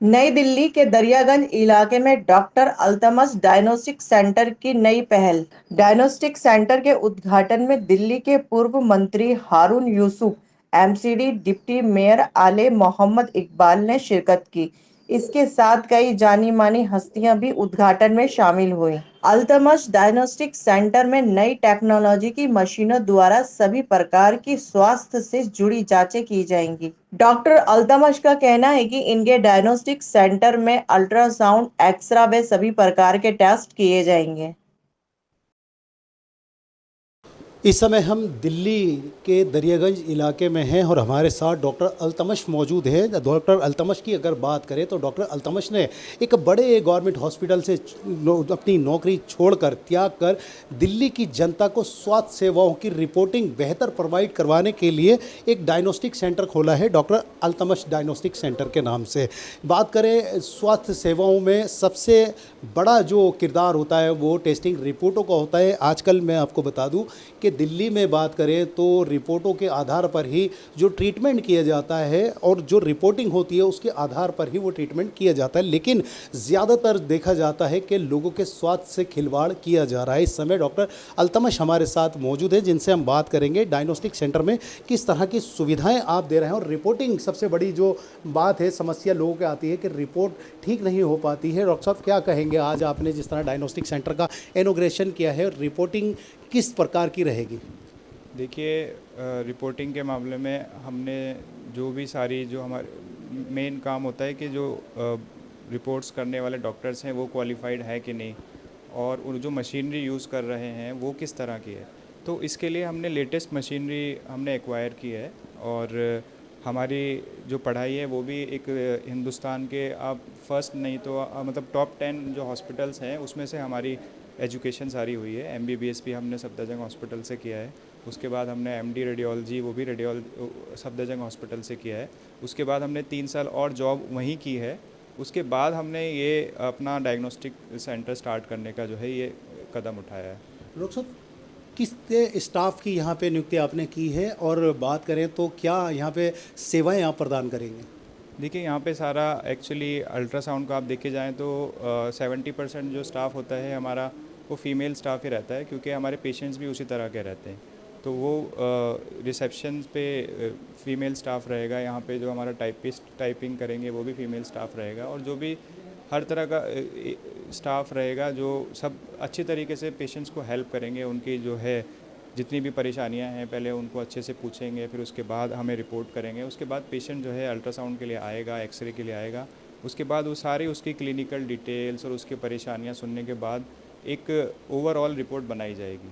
नई दिल्ली के दरियागंज इलाके में डॉक्टर अल्तमश डायग्नोस्टिक सेंटर की नई पहल। डायग्नोस्टिक सेंटर के उद्घाटन में दिल्ली के पूर्व मंत्री हारून यूसुफ, एमसीडी डिप्टी मेयर आले मोहम्मद इकबाल ने शिरकत की। इसके साथ कई जानी मानी हस्तियां भी उद्घाटन में शामिल हुई। अल्तमश डायग्नोस्टिक सेंटर में नई टेक्नोलॉजी की मशीनों द्वारा सभी प्रकार की स्वास्थ्य से जुड़ी जांचें की जाएंगी। डॉक्टर अल्तमश का कहना है कि इनके डायग्नोस्टिक सेंटर में अल्ट्रासाउंड, एक्सरा व सभी प्रकार के टेस्ट किए जाएंगे। इस समय हम दिल्ली के दरियागंज इलाके में हैं और हमारे साथ डॉक्टर अल्तमश मौजूद हैं। डॉक्टर अल्तमश की अगर बात करें तो डॉक्टर अल्तमश ने एक बड़े गवर्नमेंट हॉस्पिटल से अपनी नौकरी छोड़कर, त्याग कर दिल्ली की जनता को स्वास्थ्य सेवाओं की रिपोर्टिंग बेहतर प्रोवाइड करवाने के लिए एक डायग्नोस्टिक सेंटर खोला है, डॉक्टर अल्तमश डायग्नोस्टिक सेंटर के नाम से। बात करें स्वास्थ्य सेवाओं में सबसे बड़ा जो किरदार होता है वो टेस्टिंग रिपोर्टों का होता है। आजकल मैं आपको बता दूं कि दिल्ली में बात करें तो रिपोर्टों के आधार पर ही जो ट्रीटमेंट किया जाता है और जो रिपोर्टिंग होती है उसके आधार पर ही वो ट्रीटमेंट किया जाता है, लेकिन ज़्यादातर देखा जाता है कि लोगों के स्वास्थ्य से खिलवाड़ किया जा रहा है। इस समय डॉक्टर अल्तमश हमारे साथ मौजूद है, जिनसे हम बात करेंगे डायग्नोस्टिक सेंटर में किस तरह की सुविधाएं आप दे रहे हैं। और रिपोर्टिंग सबसे बड़ी जो बात है, समस्या लोगों की आती है कि रिपोर्ट ठीक नहीं हो पाती है। डॉक्टर साहब क्या कहेंगे, आज आपने जिस तरह डायग्नोस्टिक सेंटर का इनॉग्रेशन किया है, रिपोर्टिंग किस प्रकार की रहेगी? देखिए, रिपोर्टिंग के मामले में हमने जो भी सारी जो हमारे मेन काम होता है कि जो रिपोर्ट्स करने वाले डॉक्टर्स हैं वो क्वालिफाइड है कि नहीं, और जो मशीनरी यूज़ कर रहे हैं वो किस तरह की है। तो इसके लिए हमने लेटेस्ट मशीनरी हमने एक्वायर की है, और हमारी जो पढ़ाई है वो भी एक हिंदुस्तान के आप फर्स्ट नहीं तो मतलब टॉप 10 जो हॉस्पिटल्स हैं उसमें से हमारी एजुकेशन सारी हुई है। एमबीबीएस भी हमने सफदरजंग हॉस्पिटल से किया है। उसके बाद हमने एमडी रेडियोलॉजी वो भी सफदरजंग हॉस्पिटल से किया है। उसके बाद हमने 3 साल और जॉब वहीं की है। उसके बाद हमने ये अपना डायग्नोस्टिक सेंटर स्टार्ट करने का जो है ये कदम उठाया है। डॉक्टर साहब, किस स्टाफ की यहाँ पे नियुक्ति आपने की है, और बात करें तो क्या यहाँ पे सेवाएं आप प्रदान करेंगे? देखिए, यहाँ पे सारा एक्चुअली अल्ट्रासाउंड का आप देखे जाएँ तो 70% जो स्टाफ होता है हमारा वो फीमेल स्टाफ ही रहता है, क्योंकि हमारे पेशेंट्स भी उसी तरह के रहते हैं। तो वो रिसेप्शन पे फीमेल स्टाफ रहेगा, यहाँ पे जो हमारा टाइपिस्ट टाइपिंग करेंगे वो भी फीमेल स्टाफ रहेगा, और जो भी हर तरह का स्टाफ रहेगा जो सब अच्छी तरीके से पेशेंट्स को हेल्प करेंगे। उनकी जो है जितनी भी परेशानियां हैं पहले उनको अच्छे से पूछेंगे, फिर उसके बाद हमें रिपोर्ट करेंगे। उसके बाद पेशेंट जो है अल्ट्रासाउंड के लिए आएगा, एक्सरे के लिए आएगा। उसके बाद वो सारी उसकी क्लिनिकल डिटेल्स और उसकी परेशानियां सुनने के बाद एक ओवरऑल रिपोर्ट बनाई जाएगी।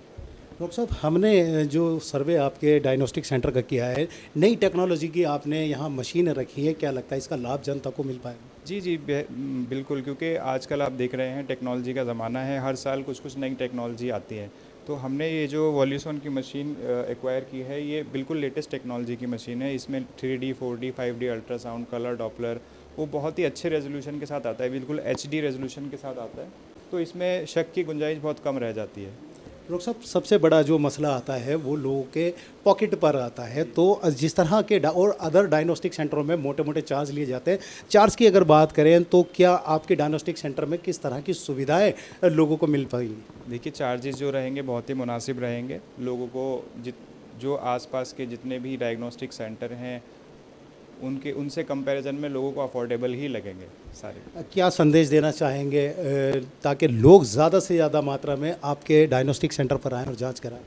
डॉक्टर साहब, हमने जो सर्वे आपके डायग्नोस्टिक सेंटर का किया है, नई टेक्नोलॉजी की आपने यहाँ मशीन रखी है, क्या लगता है इसका लाभ जनता को मिल पाएगा? जी जी, बिल्कुल, क्योंकि आजकल आप देख रहे हैं टेक्नोलॉजी का ज़माना है, हर साल कुछ कुछ नई टेक्नोलॉजी आती है। तो हमने ये जो वॉल्यूसन की मशीन एक्वायर की है, ये बिल्कुल लेटेस्ट टेक्नोलॉजी की मशीन है। इसमें 3D 4D 5D ultrasound, colour Doppler वो बहुत ही अच्छे रेजोल्यूशन के साथ आता है, बिल्कुल HD रेजोल्यूशन के साथ आता है। तो इसमें शक की गुंजाइश बहुत कम रह जाती है। डॉक्टर साहब, सबसे बड़ा जो मसला आता है वो लोगों के पॉकेट पर आता है। तो जिस तरह के और अदर डायग्नोस्टिक सेंटरों में मोटे मोटे चार्ज लिए जाते हैं, चार्ज की अगर बात करें तो क्या आपके डायग्नोस्टिक सेंटर में किस तरह की सुविधाएं लोगों को मिल पाएंगी? देखिए, चार्जेस जो रहेंगे बहुत ही मुनासिब रहेंगे। लोगों को जो आसपास के जितने भी डायग्नोस्टिक सेंटर हैं उनसे कंपैरिजन में लोगों को अफोर्डेबल ही लगेंगे सारे। क्या संदेश देना चाहेंगे ताकि लोग ज़्यादा से ज़्यादा मात्रा में आपके डायग्नोस्टिक सेंटर पर आएँ और जाँच कराएँ?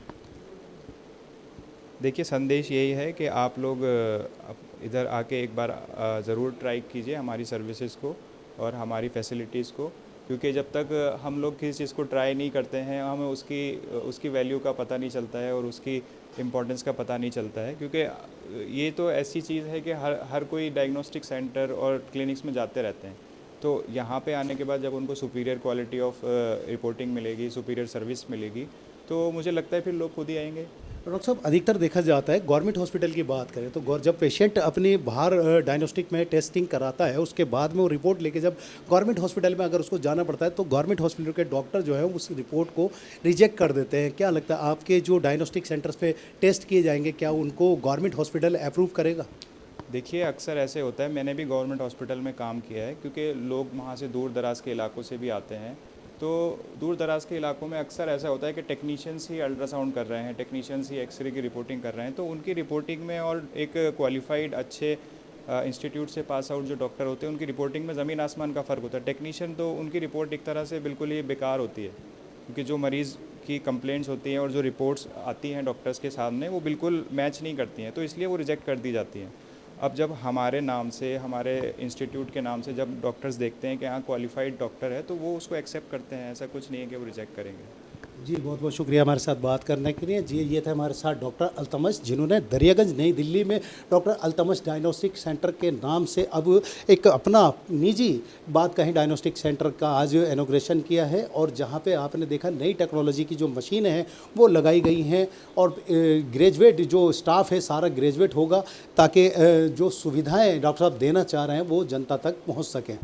देखिए, संदेश यही है कि आप लोग इधर आके एक बार ज़रूर ट्राई कीजिए हमारी सर्विसेज को और हमारी फैसिलिटीज़ को, क्योंकि जब तक हम लोग किसी चीज़ को ट्राई नहीं करते हैं हमें उसकी वैल्यू का पता नहीं चलता है और उसकी इम्पोर्टेंस का पता नहीं चलता है। क्योंकि ये तो ऐसी चीज़ है कि हर कोई डायग्नोस्टिक सेंटर और क्लिनिक्स में जाते रहते हैं। तो यहाँ पे आने के बाद जब उनको सुपीरियर क्वालिटी ऑफ रिपोर्टिंग मिलेगी, सुपीरियर सर्विस मिलेगी, तो मुझे लगता है फिर लोग खुद ही आएंगे। डॉक्टर साहब, अधिकतर देखा जाता है गवर्नमेंट हॉस्पिटल की बात करें तो जब पेशेंट अपनी बाहर डायग्नोस्टिक में टेस्टिंग कराता है, उसके बाद में वो रिपोर्ट लेके जब गवर्नमेंट हॉस्पिटल में अगर उसको जाना पड़ता है तो गवर्नमेंट हॉस्पिटल के डॉक्टर जो है उस रिपोर्ट को रिजेक्ट कर देते हैं। क्या लगता है आपके जो डायग्नोस्टिक सेंटर्स पे टेस्ट किए जाएंगे, क्या उनको गवर्नमेंट हॉस्पिटल अप्रूव करेगा? देखिए, अक्सर ऐसे होता है, मैंने भी गवर्नमेंट हॉस्पिटल में काम किया है, क्योंकि लोग वहाँ से दूर दराज के इलाकों से भी आते हैं। तो दूर दराज के इलाकों में अक्सर ऐसा होता है कि टेक्नीशियंस ही अल्ट्रासाउंड कर रहे हैं, टेक्नीशियंस ही एक्सरे की रिपोर्टिंग कर रहे हैं, तो उनकी रिपोर्टिंग में और एक क्वालिफाइड अच्छे इंस्टीट्यूट से पास आउट जो डॉक्टर होते हैं, उनकी रिपोर्टिंग में ज़मीन आसमान का फ़र्क होता है। टेक्नीशियन तो उनकी रिपोर्ट एक तरह से बिल्कुल ही बेकार होती है, क्योंकि जो मरीज़ की कंप्लेंट्स होती हैं और जो रिपोर्ट्स आती हैं डॉक्टर्स के सामने, वो बिल्कुल मैच नहीं करती हैं, तो इसलिए वो रिजेक्ट कर दी जाती हैं। अब जब हमारे नाम से, हमारे इंस्टीट्यूट के नाम से जब डॉक्टर्स देखते हैं कि हाँ क्वालिफाइड डॉक्टर है, तो वो उसको एक्सेप्ट करते हैं। ऐसा कुछ नहीं है कि वो रिजेक्ट करेंगे। जी, बहुत बहुत शुक्रिया हमारे साथ बात करने के लिए। जी, ये थे हमारे साथ डॉक्टर अल्तमश, जिन्होंने दरियागंज नई दिल्ली में डॉक्टर अल्तमश डायग्नोस्टिक सेंटर के नाम से अब एक अपना निजी बात कहें डायग्नोस्टिक सेंटर का आज इनॉग्रेशन किया है, और जहां पे आपने देखा नई टेक्नोलॉजी की जो मशीनें हैं वो लगाई गई हैं, और ग्रेजुएट जो स्टाफ है सारा ग्रेजुएट होगा, ताकि जो सुविधाएँ डॉक्टर साहब देना चाह रहे हैं वो जनता तक पहुँच सकें।